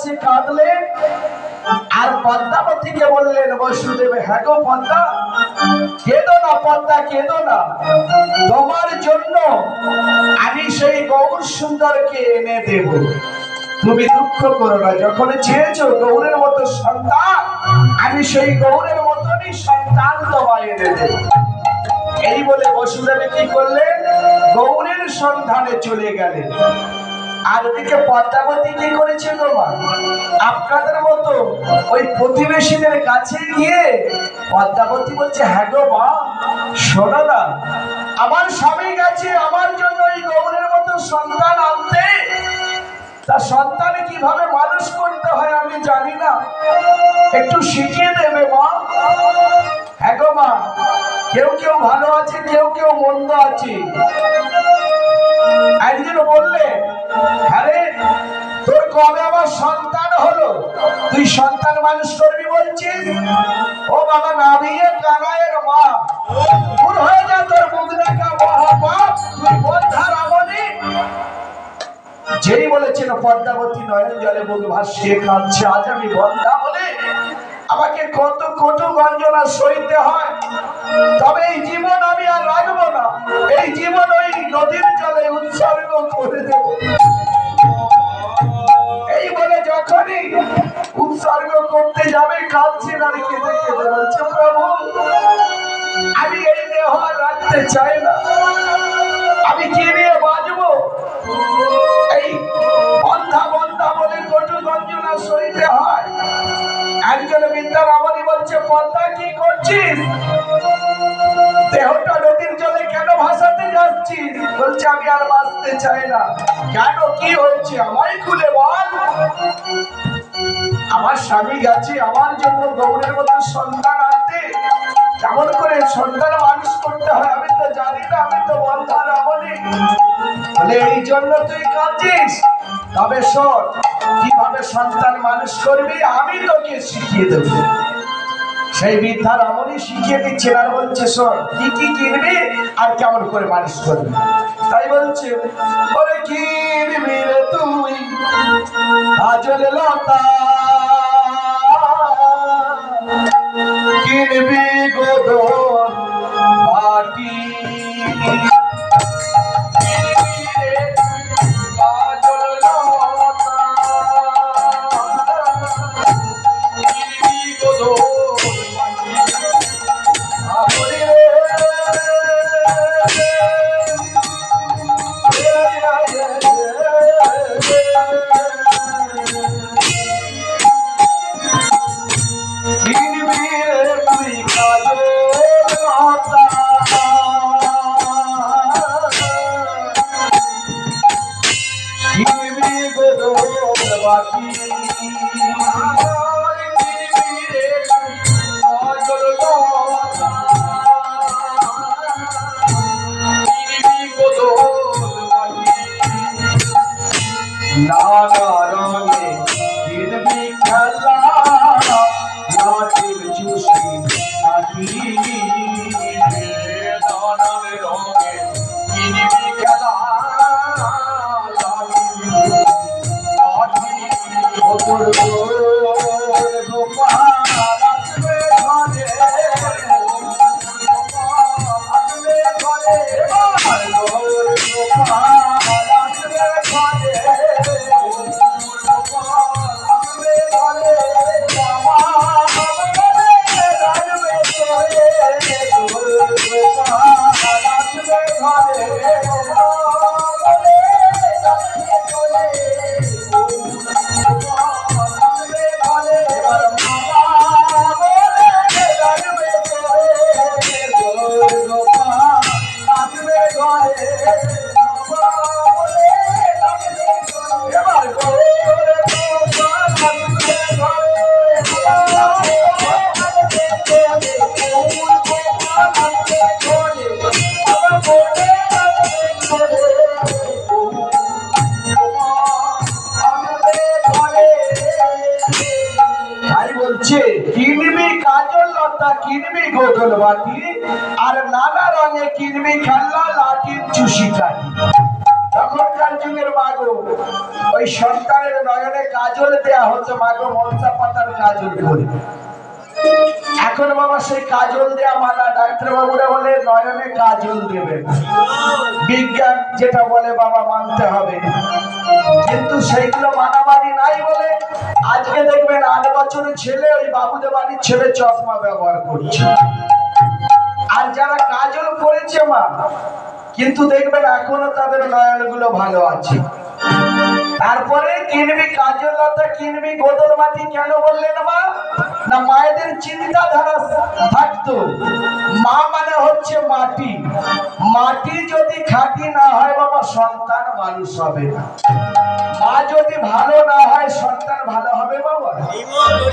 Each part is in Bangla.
কাছে কাঁদলেন আর পদ্মাবতীকে বললেন বসুদেব, হ্যাঁ গো পদ্মা, কেঁদো না পদ্মা, কেঁদো না, তোমার জন্য আমি সেই গৌর সুন্দরকে এনে দেব, তুমি দুঃখ করো না, যখন চেয়েছো গৌরের মতো সন্তান, আমি সেই গৌরের মতনই সন্তান তোমায় এনে দেব। এই বলে বসুদেব কি করলেন, গৌরের সন্ধানে চলে গেলেন। আর ওদিকে পদ্মাবতী কি করেছে তোমার, আপনাদের মতো ওই প্রতিবেশীদের কাছে গিয়ে পদ্মাবতী বলছে, হ্যাঁ গো মা, শোনো না, আমার স্বামী গেছে আমার জন্য এই গৌরের মতো সন্তান আনতে, তা সন্তান কিভাবে মানুষ করতে হয় আমি জানি না, একটু শিখিয়ে দেবে মা। হ্যাঁ গো মা, কেউ কেউ ভালো আছে, কেউ কেউ মন্দ আছে। একদিন বললে, হ্যাঁ রে, তোর কবে আমার সন্তান হলো, তুই সন্তান মানুষ করবি বলছিস? ও বাবা, না বিয়ে কানাইয়ের মা, দূর হয়ে যা, তোর মুখ দেখা মহাপাপ, তুই বন্ধা রাবণী। যেই বলেছেন পদ্মাবতী নয়ন জলে মুখ ভাসিয়ে কাঁদছে, আজ আমি বন্ধা বলে আমাকে কত কটু গঞ্জনা সইতে হয়, তবে এই জীবন আমি আর রাখবো না, এই জীবন ওই নদীর জলে উৎসর্গ করে দেব। এই বলে যখনই উৎসর্গ করতে যাবে কাঁদছেন আর কেঁদে কেঁদে বলছে, প্রভু আমি এই দেহ আর রাখতে চাই না, আমি কি নিয়ে বাঁচবো, এই বন্ধা বন্ধা বলে কটু গঞ্জনা সইতে হয়। একজন বৃদ্ধা রাবণী বলছে, পদ্মা কি করছিস, দেহটা নদীর জলে কেন ভাসাতে যাচ্ছিস? বলছে, আমি আর বাঁচতে চাই না। কেন, কি হয়েছে আমায় খুলে বল। আমার স্বামী গেছে আমার জন্য গৌরের মতো সন্তান আনতে, কেমন করে সন্তান মানুষ করতে হয় আমি তো জানি না, আমি তো বন্ধা রাবণী। বলে, এই জন্য তুই কাঁদছিস, তবে শোন, কিভাবে সন্তান মানুষ করবি আমি তোকে শিখিয়ে দেব। সেই বৃদ্ধা রমণী শিখিয়ে দিচ্ছেন আর বলছে, শোন, কি কি কিনবি আর কেমন করে মানুষ করবি। তাই বলছে, ওরে কিনবি রে তুই কাজল লতা, কিনবি গোদন বাটি, কিনবি গোদল বাটি আর নানা রঙে কিনবি খেলনা লাঠির চুষি কাঠি। তখনকার যুগের মাগো ওই ওই সন্তানের নয়নে কাজল দেয়া হতো, মাগো মনসা পাতার কাজল করে। এখন বাবা সেই কাজল দেয়া মানা, ডাক্তার বাবুরা বলে নয়নে কাজল দেবে, বিজ্ঞান যেটা বলে বাবা মানতে হবে। কিন্তু সেইগুলো মানামানি নাই বলে আজকে দেখবেন 8 বছরের ছেলে ওই বাবুদের বাড়ির ছেলে চশমা ব্যবহার করছে। আর যারা কাজল করেছে মা, কিন্তু দেখবেন এখনো তাদের নয়নগুলো ভালো আছে। তারপরে কিনবি কাজল লতা, কিনবি গোদল মাটি, কেন বললেন মা? না মায়েদের চিন্তাধারা থাকতো মা মানে হচ্ছে মাটি, মাটি যদি খাঁটি না হয় বাবা সন্তান মানুষ হবে না। মা যদি ভালো না হয় সন্তান ভালো হবে বাবা?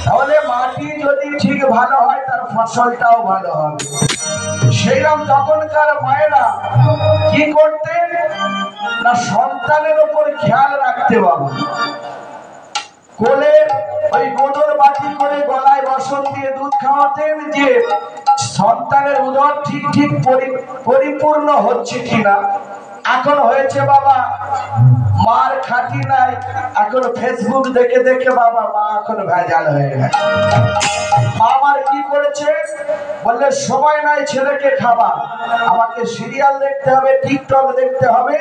তাহলে মাটি যদি ঠিক ভালো হয় তার ফসলটাও ভালো হবে। সেইরকম তখনকার মায়েরা কি করতেন না সন্তানের উপর খেয়াল রাখতে বাবা, কোলে ওই গোদর বাটি করে গলায় বসন দিয়ে দুধ খাওয়াতেন, যে সন্তানের উদর ঠিক ঠিক পরিপূর্ণ হচ্ছে কিনা। এখন হয়েছে বাবা মার খাঁটি নাই, এখন ফেসবুক দেখে দেখে বাবা মা এখন ভেজাল হয়ে গেছে। আমার কি করেছে বললে সময় নাই ছেলেকে খাবার, আমাকে সিরিয়াল দেখতে হবে, টিকটক দেখতে হবে,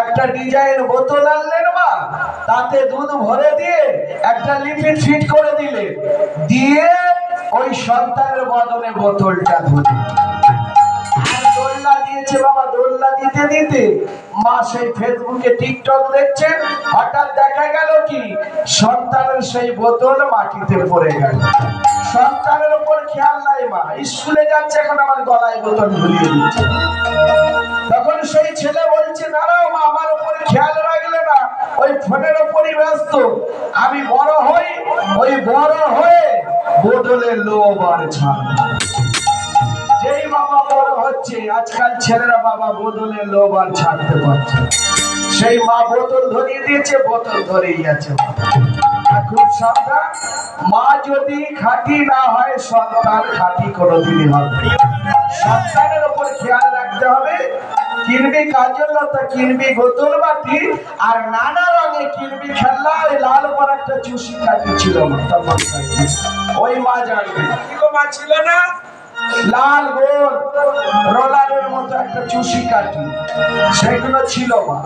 একটা ডিজাইন বোতল আনলেন মা, তাতে দুধ ভরে দিয়ে একটা লিপিড ফিট করে দিলে, দিয়ে ওই সন্তানের বদলে বোতলটা ধরে দোলনা দিয়েছে বাবা। দোলনা দিতে দিতে মা সেই ফেসবুকে টিকটক দেখছেন, হঠাৎ দেখা গেল কি সন্তানের সেই বোতল মাটিতে পড়ে গেল। সন্তানের উপর খেয়াল নাই মা, স্কুলে যাচ্ছে এখন আমার গলায় বোতল ঝুলিয়ে দিচ্ছে। তখন সেই ছেলে বলছে দাঁড়াও মা, আমার উপরে খেয়াল রাখলে না, ওই ফোনের উপরই ব্যস্ত। আমি বড় হই, ওই বড় হয়ে বোতলে লোভ আর ছাড়। যেই বাবা বড় হচ্ছে আজকাল ছেলেরা বাবা বোতলে লোভ আর ছাড়তে পারছে, সেই মা বোতল ধরিয়ে দিয়েছে, বোতল ধরেই আছে। খুব সাবধান, মা যদি খাঁটি না হয় সন্তান খাঁটি কোনোদিনই হবে। সন্তানের উপর খেয়াল রাখতে হবে। কিনবি কাজল লতা, কিনবি বোতল বাটি, আর নানা রঙে কিনবি খেলনা। লাল পর একটা চুষি কাটি ছিল ওই মা জানবে, মা ছিল না লাল গোল রোলারের মতো একটা চুষি কাটি, সেগুলো ছিল মা।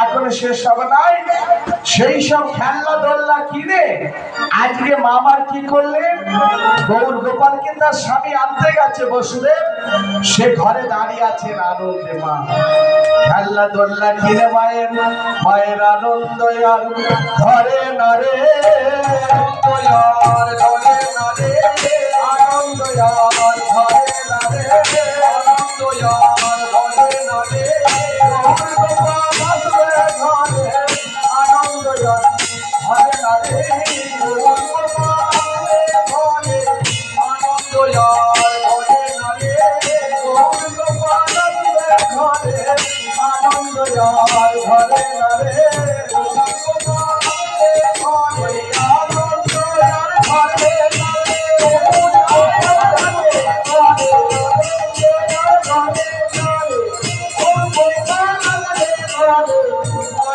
এখন সেসব নাই, সেই সব খেলনা দোলনা কিনে আজকে মামার কি করলেন, গৌর গোপালকে তার স্বামী আনতে গেছে বসুদেব, সে ঘরে দাঁড়িয়ে আছেন আনন্দে। মা খেলনা দোলনা কিনে মায়ের মায়ের আনন্দ আর ধরে না রে, ধরে না রে আনন্দ আর ধরে না রে, আনন্দ আর ধরে না রে, গৌর গোপাল আসবে ঘরে, আনন্দ আর ধরে না রে, গৌর গোপাল আসবে ঘরে, আনন্দ আর ধরে না রে, গৌর গোপাল আসবে ঘরে, আনন্দ আর ধরে না রে, গৌর গোপাল আসবে ঘরে,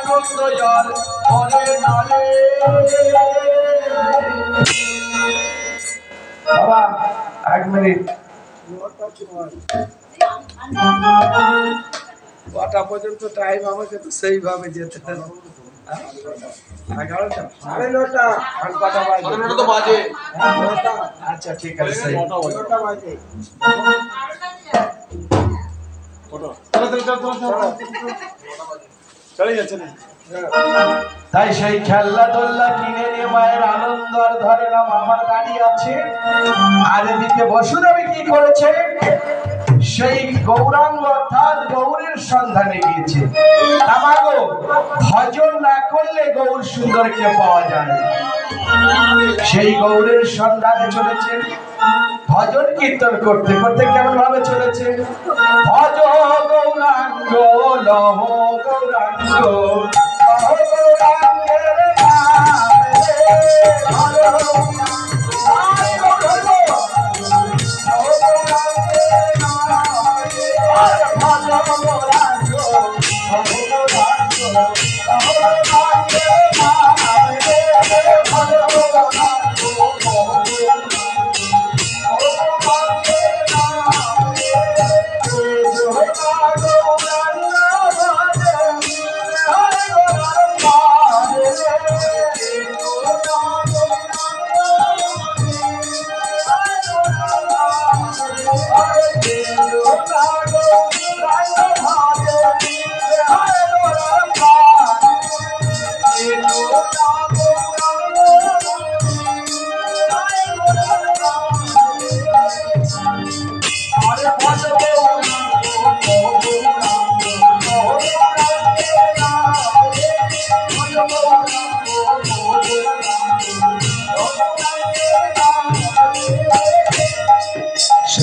আনন্দ আর ধরে না রে, বাবা 1 মিনিট, কটা পর্যন্ত টাইম আমাকে তো সেইভাবে যেতে হবে। 11টা 9:30 আর কটা বাজে? আচ্ছা ঠিক আছে, সেই 9টা বাজে। চলে যাচ্ছে না। তাই সেই খেলনা দোলনা কিনে নিয়ে মায়ের আনন্দ আর ধরে না, মামার গাড়ি আছে। আর এদিকে বসুদেবী কি করেছে, সেই গৌরাঙ্গ অর্থাৎ গৌরের সন্ধানে গিয়েছে। আমাগো ভজন না করলে গৌর সুন্দরকে পাওয়া যায়, সেই গৌরের সন্ধানে চলেছে। ভজন কীর্তন করতে করতে কেমন ভাবে চলেছে, ভজ গৌরাঙ্গ লহ গৌরাঙ্গ, লহ গৌরাঙ্গের নামে,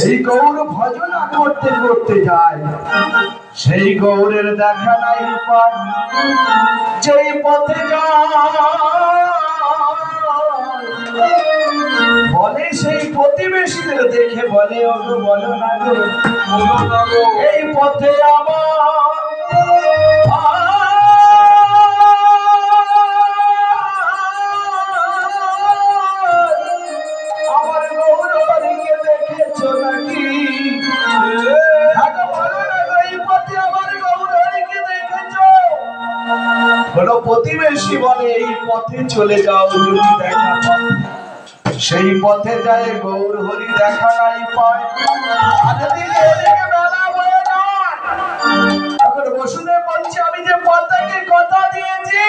সেই গৌর ভজনা করতে করতে যায়, সেই গৌরের দেখা নাই পায়। যেই পথে বলে সেই প্রতিবেশীদের দেখে বলে, ওগো বলো না গো, এই পথে আমার গৌর হরিকে দেখেছো নাকি? এই পথে আমার গৌর হরিকে দেখেছো? বলো প্রতিবেশী বলে, এই পথে চলে যাও, যদি দেখা পাও। সেই পথে যায়, গৌর হরি দেখা নাই পায়। বসুদেব বলছে, আমি যে পদ্মাকে কথা দিয়েছি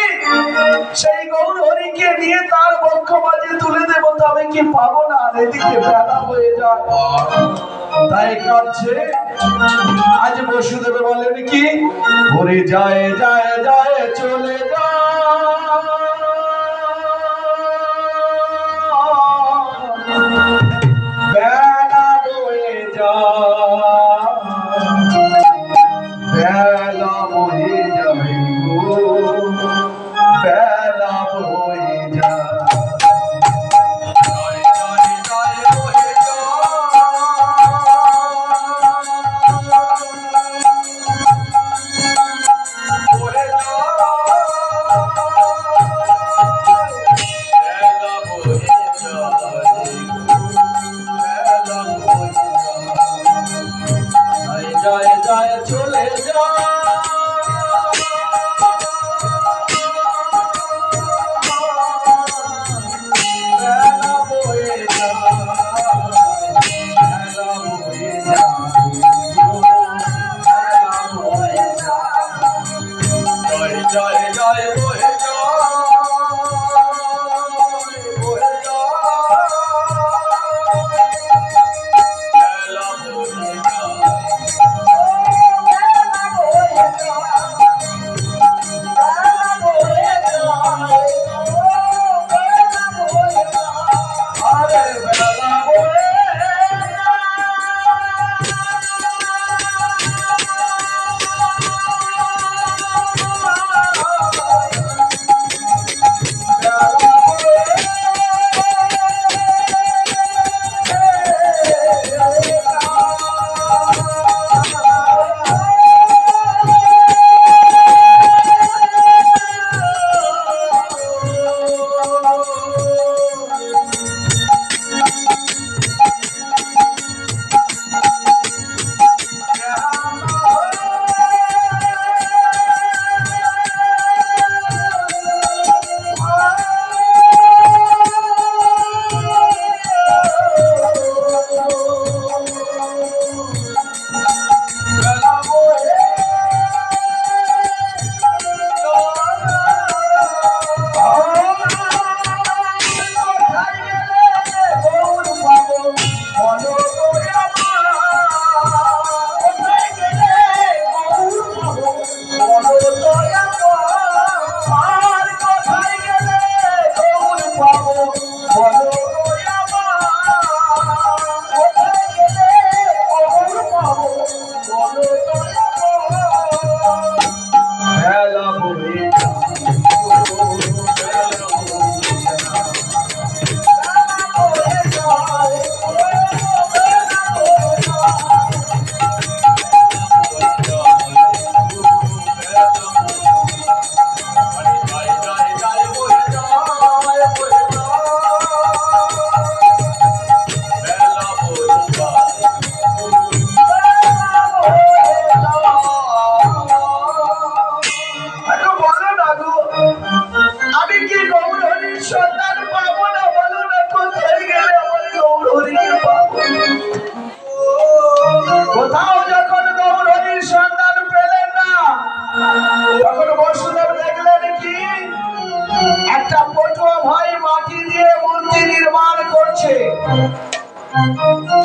সেই গৌর হরিকে নিয়ে তার বক্ষ মাঝে তুলে দেব, তবে কি পাবো না? এদিকে বেলা হয়ে যায়, তাই কাছে আজ বসুদেব বলেন কি, হরি যায় যায় যায় চলে যায়, বেলা বয়ে যায়, বেলা বয়ে যাবে গো, বেলা বয়ে যায়। চলে যা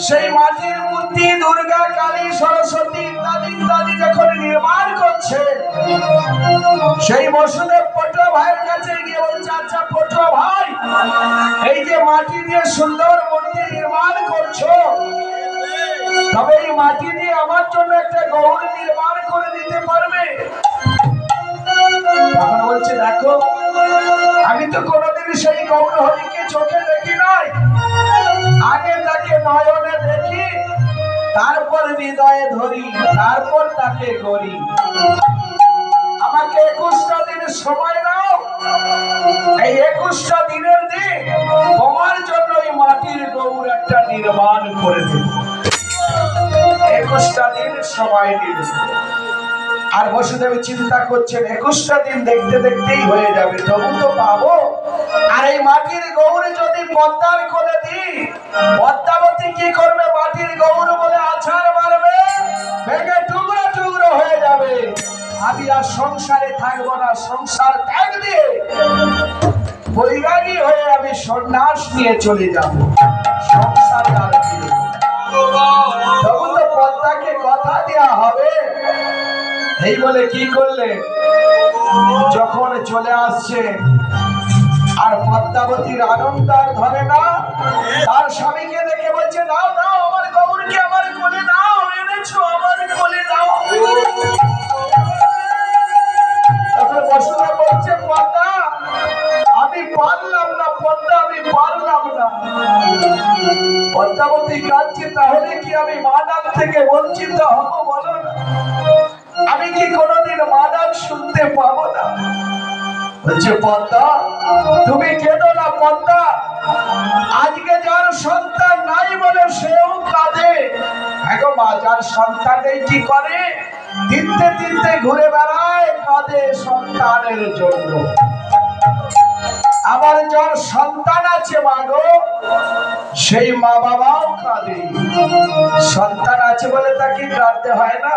সেই মাটির মূর্তি দুর্গা কালী সরস্বতী ইত্যাদি ইত্যাদি যখন নির্মাণ করছে, সেই বসুদেব পটুয়া ভাইয়ের কাছে গিয়ে বলছে, আচ্ছা পটুয়া ভাই, এই যে মাটি দিয়ে সুন্দর মূর্তি নির্মাণ করছো, তবে এই মাটি দিয়ে আমার জন্য একটা গৌর নির্মাণ করে দিতে পারবে? তখন বলছে, দেখো আমি তো কোনোদিন সেই গৌর হরিকে চোখে দেখি নাই, আগে তাকে নয়নে দেখি, তারপর হৃদয়ে ধরি, তারপর তাকে গড়ি। আমাকে 21টা দিনের সময় দাও, এই 21টা দিনের দিন তোমার জন্য এই মাটির গৌর একটা নির্মাণ করে দেব। 21টা দিন সময় দিল। আর বসুদেব চিন্তা করছেন 21টা দিন দেখতে দেখতেই হয়ে যাবে, তবু তো পাবো। আর এই মাটির গৌর যদি পদ্মার কোলে দিই, পদ্মাবতী কি করবে? মাটির গৌর বলে আছাড় মারবে, ভেঙে টুকরো টুকরো হয়ে যাবে। আমি আর সংসারে থাকবো না, সংসার ত্যাগ দিয়ে বৈরাগী হয়ে আমি সন্ন্যাস নিয়ে চলে যাব, সংসার আর ফিরব। তখন তো পদ্মাকে কথা দেওয়া হবে। এই বলে কি করলে, যখন চলে আসছে আর পদ্মাবতীর আনন্দ আর ধরে না, তার স্বামীকে দেখে বলছে, দাও দাও আমার গৌরকে আমার কোলে দাও, এনেছো আমার কোলে দাও। তখন বসুদেব বলছে, পদ্মা আমি পারলাম না, পদ্মা আমি পারলাম না। পদ্মাবতী কাঁদছে, তাহলে কি আমি মাদান থেকে বঞ্চিত হবো বলো না? আমি কি কোনোদিন মাদান শুনতে পাবো না? বলছে, পদ্মা তুমি কেঁদো না পদ্মা, আজকে যার সন্তান নাই বলে সেও কাঁদে। দেখো মা, যার সন্তান নেই কি করে? তিনটে তিনটে ঘুরে বেড়ায়, কাঁদে সন্তানের জন্য। আবার যার সন্তান আছে মা গো, সেই মা বাবাও কাঁদে। সন্তান আছে বলে তাকে কাঁদতে হয় না?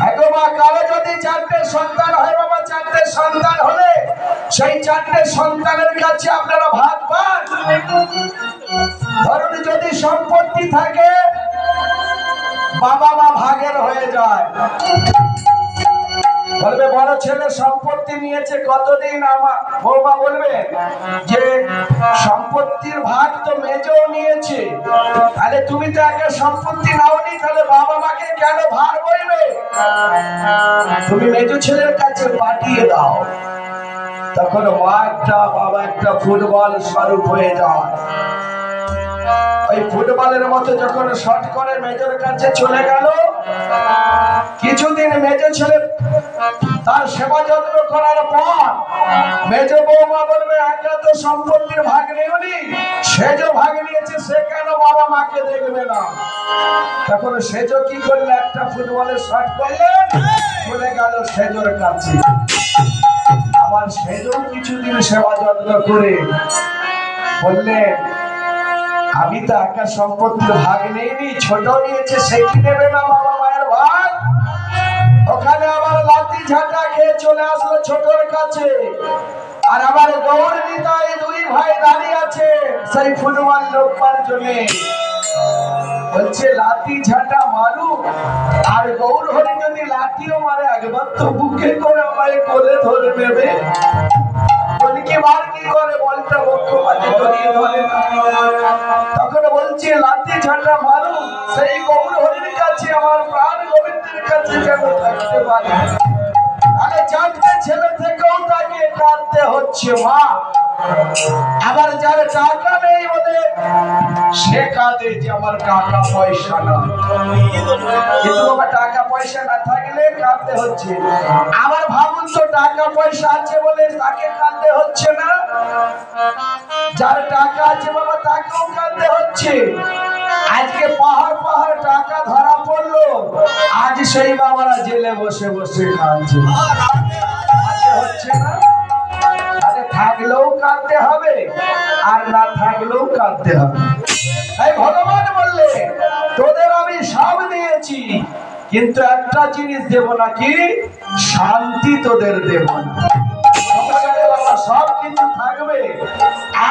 দেখো মা, কারো যদি 4টে সন্তান হয় বাবা, 4টে সন্তান হলে সেই 4টে সন্তানের কাছে আপনারা ভাগ পান। ধরুন যদি সম্পত্তি থাকে, বাবা মা ভাগের হয়ে যায়। বলবে বড় ছেলে সম্পত্তি নিয়েছে কতদিন, আমার বৌমা বলবে যে সম্পত্তির ভাগ তো মেজও নিয়েছে, তাহলে তুমি তো আগে সম্পত্তি নাওনি, তাহলে বাবা মাকে কেন ভার বইবে? তুমি মেজো ছেলের কাছে পাঠিয়ে দাও। তখন মা একটা বাবা একটা ফুটবল স্বরূপ হয়ে যায়। ওই ফুটবলের মতো যখন শট করে মেজর কাছে চলে গেল, কিছুদিন মেজো ছেলে তার সেবা যত্ন করার পর মেজো বৌমা বলবে, আগে তো সম্পত্তির ভাগ নেওনি, সেজো ভাগ নিয়েছে, সে কেন বাবা মাকে দেখবে না? তখন সেজো কি করলে, একটা ফুটবলের শট করলে চলে গেল সেজোর কাছে। আবার সেজো কিছুদিন সেবা যত্ন করে বললেন, আমি তো একা সম্পত্তির ভাগ নেইনি, ছোট নিয়েছে, সে কি নেবে না বাবা মায়ের ভাগ? ওখানে আবার লাঠি ঝাঁটা খেয়ে চলে আসলো ছোটর কাছে। আর আবার গৌর নিতাই দুই ভাই দাঁড়িয়ে আছে সেই ফুটবল লোকবার জন্য। বলছে লাঠি ঝাঁটা মারুক, আর গৌর হরি যদি লাঠিও মারে, একবার তো বুকে করে আমায় কোলে ধরে নেবে। কি মার কি করে বলটা বক্ষ মাঝে জড়িয়ে ধরে। তখন বলছে লাঠি ঝাঁটা মারুক, সেই গৌর হরির কাছে, আমার প্রাণ গোবিন্দের কাছে যেন থাকতে পারে। আরে 4টে ছেলে থেকেও তাকে কাঁদতে হচ্ছে মা। আবার যার টাকা নেই বলে সে কাঁদে যে আমার টাকা পয়সা না, কিন্তু বাবা টাকা পয়সা না থাকলে কাঁদতে হচ্ছে। আবার ভাবুন তো, টাকা পয়সা আছে বলে তাকে কাঁদতে হচ্ছে না? যার টাকা আছে বাবা তাকেও কাঁদতে হচ্ছে। আজকে পাহাড় পাহাড় টাকা ধরা পড়লো, আজ সেই বাবারা জেলে বসে বসে কাঁদছে। হচ্ছে না? থাকলেও কাঁদতে হবে, আর না থাকলেও কাঁদতে হবে। তাই ভগবান বললে, তোদের আমি সব দিয়েছি, কিন্তু একটা জিনিস দেব না, কি? শান্তি তোদের দেব না। সব কিছু থাকবে,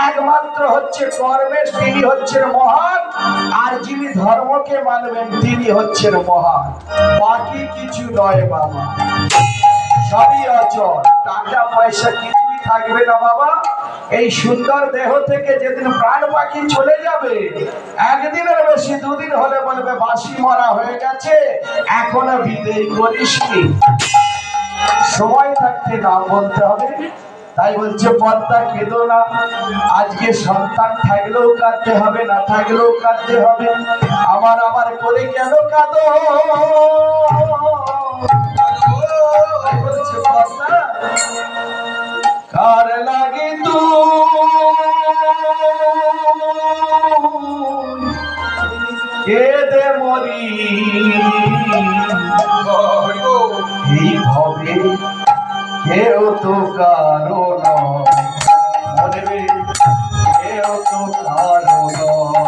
একমাত্র হচ্ছে কর্মের তিনি হচ্ছেন মহান, আর যিনি ধর্মকে মানবেন তিনি হচ্ছেন মহান। বাকি কিছু নয় বাবা, সবই অচল। টাকা পয়সা কিছুই থাকবে না বাবা, এই সুন্দর দেহ থেকে যেদিন প্রাণ পাখি চলে যাবে, একদিনের বেশি দুদিন হলে বলবে বাসি মরা হয়ে গেছে, এখনো বিদেয় করিসনি। সময় থাকতে না বলতে হবে। তাই বলছে পদ্মা কেঁদো না, আজকে সন্তান থাকলেও কাঁদতে হবে, না থাকলেও কাঁদতে হবে। আমার আমার করে কেন কাঁদো? বলছে পদ্মা কার লাগে তুই কেঁদে মরি, এই ভবে কেউ তো কারো নয়, মরবে কেউ তো কারো নয়।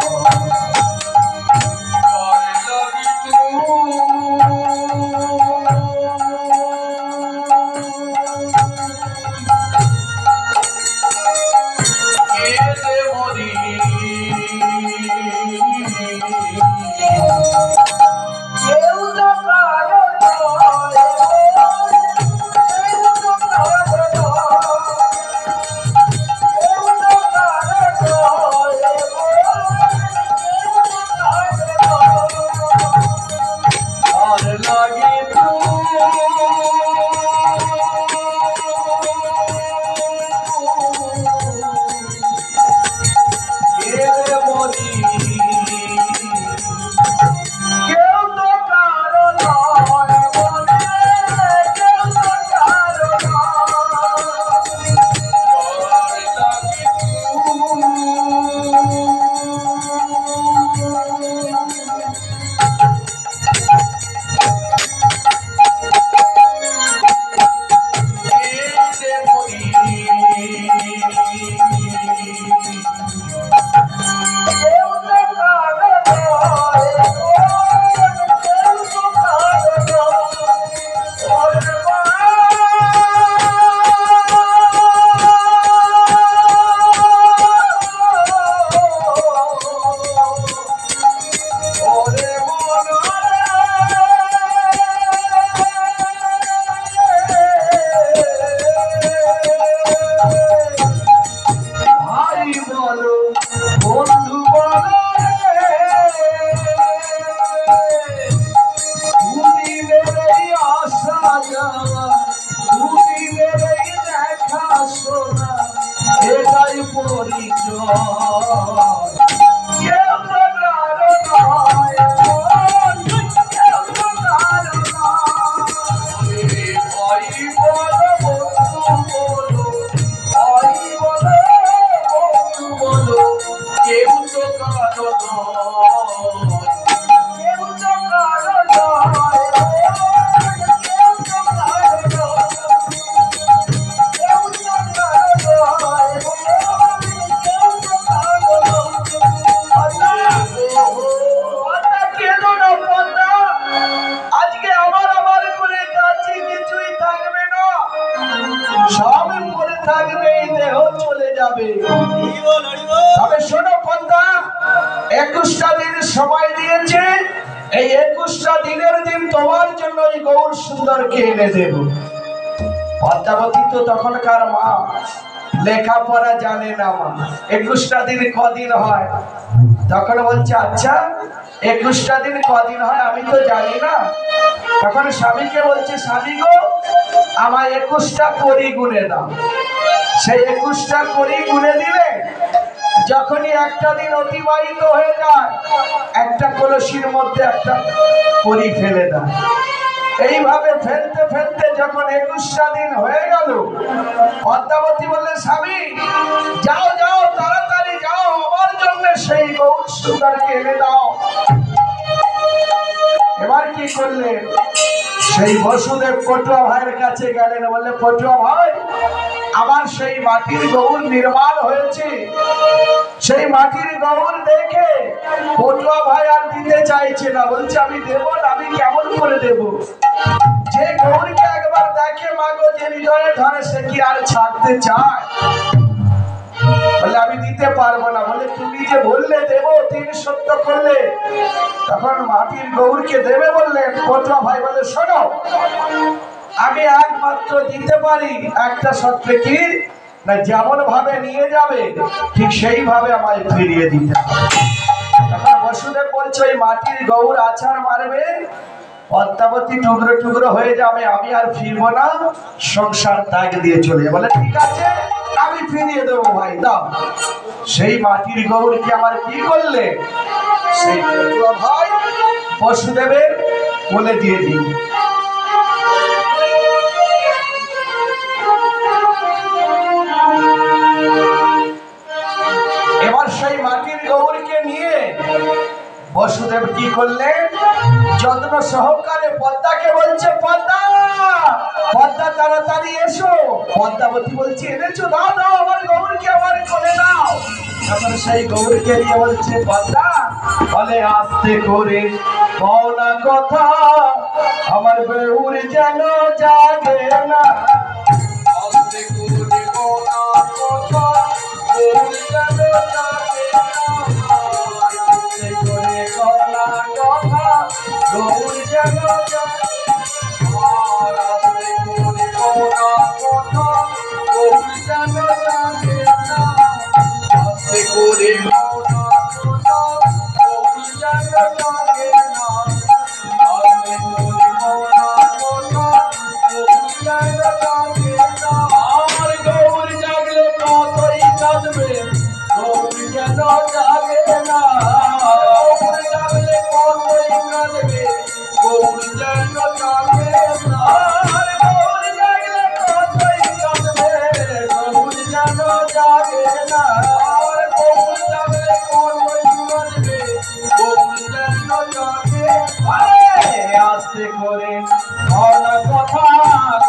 তবে শোনো পদ্মা, 21টা দিন সময় দিয়েছে, এই 21টা দিনের দিন তোমার জন্য এই গৌর সুন্দরকে এনে দেব। পদ্মাবতী তো তখনকার মা, লেখাপড়া জানে না মা, 21টা দিন কদিন হয়? তখন বলছে আচ্ছা 21টা দিন কদিন হয় আমি তো জানি না। তখন স্বামীকে বলছে স্বামী গো আমার 21টা করি গুনে দাও। সেই 21টা করি গুনে দিলে যখনই একটা দিন অতিবাহিত হয়ে যায়, একটা কলসির মধ্যে একটা করি ফেলে দেয়। এইভাবে ফেলতে ফেলতে যখন 21টা দিন হয়ে গেল, পদ্মাবতী বললেন স্বামী যাও যাও তাড়াতাড়ি যাও, আমার জন্য সেই গৌর সুন্দরকে এনে দাও। এবার কি করলে? সেই বসুদেব পটুয়া ভাইয়ের কাছে গেলেন, বললে পটুয়া ভাই আমার সেই মাটির গৌর নির্মাণ হয়েছে। সেই মাটির গৌর দেখে পটুয়া ভাই আর দিতে চাইছে না, বলছে আমি দেব না, আমি কেমন করে দেব? যে গৌরকে একবার দেখে মাগো যে হৃদয়ে ধরে সে কি আর ছাড়তে চায়? বলে আমি দিতে পারবো না। বলে তুমি যে বললে দেব, 3 সত্য করলে, তখন মাটির গৌরকে দেবে বললেন। পটুয়া ভাই বলে শোনো আমি একমাত্র দিতে পারি একটা সত্য, কি না যেমন ভাবে নিয়ে যাবে ঠিক সেইভাবে আমায় ফিরিয়ে দিতে হবে। তখন বসুদেব বলছে ওই মাটির গৌর আছাড় মারবে, পদ্মাবতী টুকরো টুকরো হয়ে যাবে, আমি আর ফিরবো না, সংসার ত্যাগ দিয়ে চলে যাবো। বলে ঠিক আছে আমি ফিরিয়ে দেবো ভাই, দাও। সেই মাটির গৌরকে আমার কি করলে, সেই ভাই বসুদেবের বলে দিয়ে দিন। এবার সেই মাটির গৌরকে নিয়ে বসুদেব কি করলেন, যত্ন সহকারে পদ্মাকে বলছে, পদ্মা পদ্মা তাড়াতাড়ি এসো। পদ্মাবতী বলছে এনেছো, দাও দাও আমার গৌরকে আমার কোলে নাও। তখন সেই গৌরকে নিয়ে বলছে, পদ্মা বলে আস্তে করে কও না কথা, আমার গৌর যেন জাগে না। আস্তে করে কও না কথা, গৌর যেন জাগে না। আস্তে করে কও না কথা, গৌর যেন জাগে না। আস্তে করে কও না কথা, গৌর যেন জাগে না। আস্তে করে কও না কথা, গৌর যেন জাগে না। আস্তে করে কও না কথা, গৌর যেন জাগে না। আর গৌর জাগলে কতই কাঁদবে, গৌর যেন জাগে না। গৌর জাগলে কতই কাঁদবে, গৌর যেন জাগে না। আর গৌর জাগলে কতই কাঁদবে, গৌর যেন জাগে না। আর গৌর জাগলে কতই কাঁদবে, গৌর যেন জাগে না। আস্তে করে কও না কথা,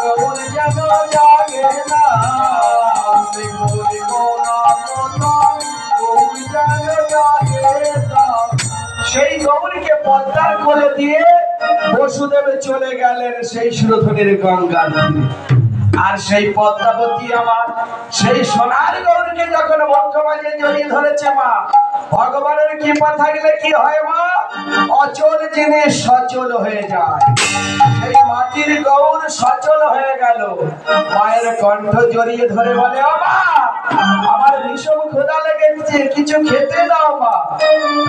গৌর যেন জাগে না। আস্তে করে কও না কথা, গৌর যেন জাগে না। সেই গৌরীকে পদ্মার কোলে দিয়ে বসুদেব চলে গেলেন সেই সুরধনের গঙ্গার তীরে। আর সেই পদ্মাবতী আমার সেই সোনার গৌরকে যখন বক্ষমাঝে জড়িয়ে ধরেছে, মা ভগবানের কৃপা থাকলে কি হয় মা, অচল জিনিস সচল হয়ে যায়। সেই মাটির গৌর সচল হয়ে গেল, মায়ের কণ্ঠ জড়িয়ে ধরে বলে, ও মা আমার ভীষণ ক্ষুধা লেগেছে, কিছু খেতে দাও মা।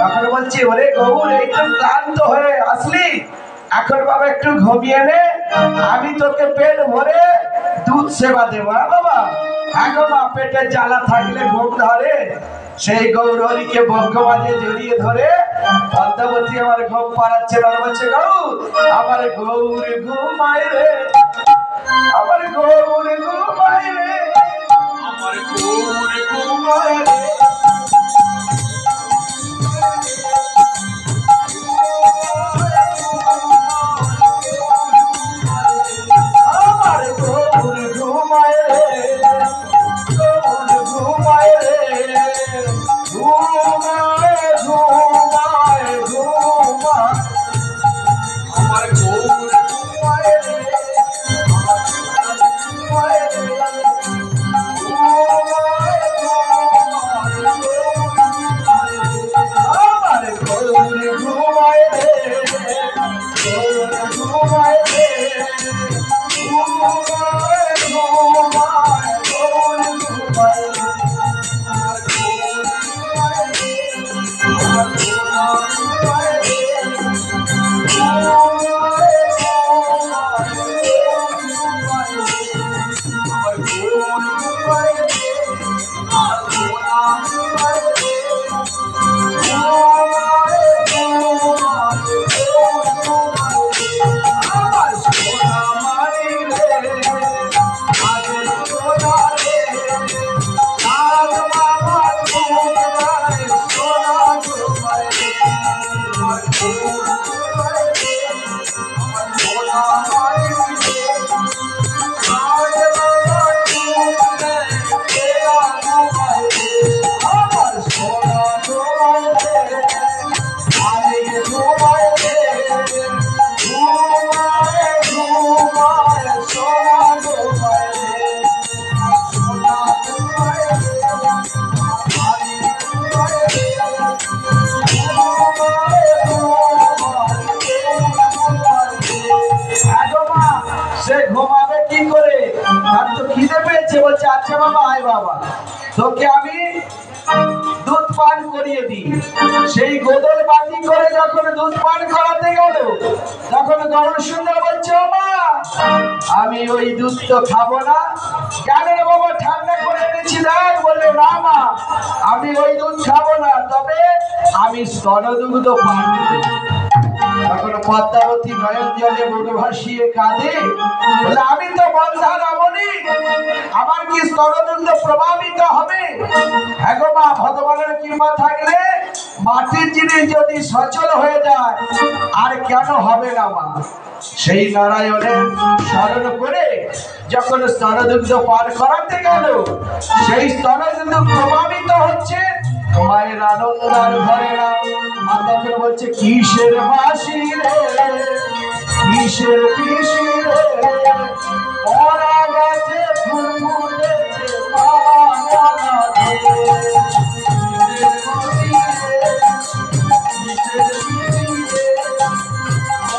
তখন বলছি, ওরে গৌর একটু ক্লান্ত হয়ে আসলি, এখন বাবা একটু ঘুমিয়ে নে, আমি তোকে পেট ভরে দুধ সেবা দেবো। বাবা এখন মা পেটে জ্বালা থাকলে ঘুম ধরে। সেই গৌরহরিকে বক্ষমাঝে জড়িয়ে ধরে পদ্মাবতী আমার ঘুম পাড়াচ্ছে, বলছে গৌর আমার গৌর ঘুমায় রে, আমার গৌর ঘুমায় রে, আমার গৌর ঘুমায় রে। সে ঘুমাবে কি করে? আর তো খিদে পেয়েছে। বলছে আচ্ছা বাবা আয় বাবা, তোকে আমি দুধ পান করিয়ে দিই। সেই গোদল বাটি করে যখন দুধ পান করাতে গেল, তখন গৌর সুন্দর বলছে ও মা, আমি ওই দুধ তো খাবো না। কেন রে বাবা, ঠান্ডা করে এনেছি দেখ। বললে না মা, আমি ওই দুধ খাবো না, তবে আমি স্তনদুগ্ধ পান করব। তখন পদ্মাবতী নয়ন জলে বুক ভাসিয়ে কাঁদে, বলে আমি তো বন্ধা রমণী, আমার কি স্তনদুগ্ধ প্রভাবিত হবে? হ্যাঁ গো মা, ভগবানের কৃপা থাকলে মাটির জিনিস যদি সচল হয়ে যায় আর কেন হবে না মা। সেই নারায়ণের স্মরণ করে যখন স্তনদুগ্ধ পান করাতে গেল, সেই স্তনদুগ্ধ প্রভাবিত হচ্ছে, মায়ের আনন্দার ঘরে না। মা তখন বলছে কিসের বাসি রে, কিসের পিসি রে, ওরা গাছে ফুল ফুটেছে পানা ধরে। কিসের বাসি রে, কিসের পিসি রে,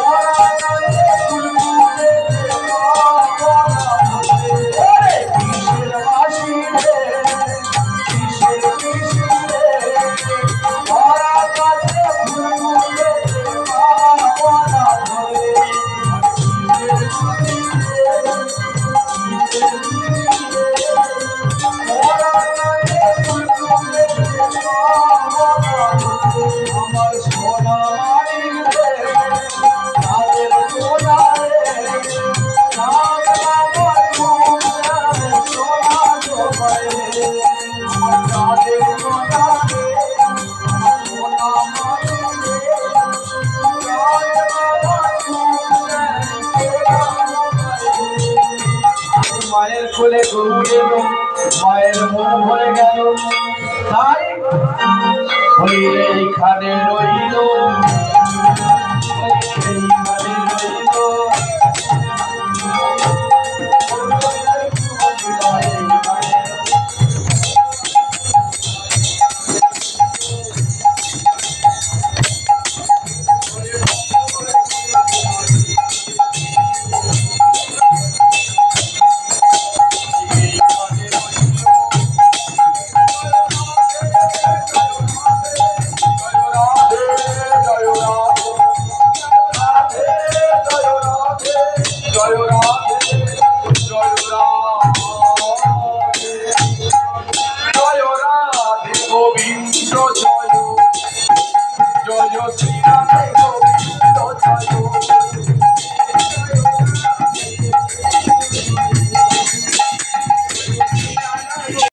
ওরা গাছে ফুল ফুটেছে পানা ধরে। ওরে কিসের বাসি রে, কিসের পিসি রে, ওরা গাছে ফুল ফুটেছে পানা ধরে। আমার সোনা মানিক রে, তাদের সোনা রে, আমার সোনা জোপায় রে, আমার তাদের সোনা রে, সোনা মানিক রে, মায়ের কোলে গরু এলো, মায়ের মন ভরে গেল। তাই ওই এইখানে রইল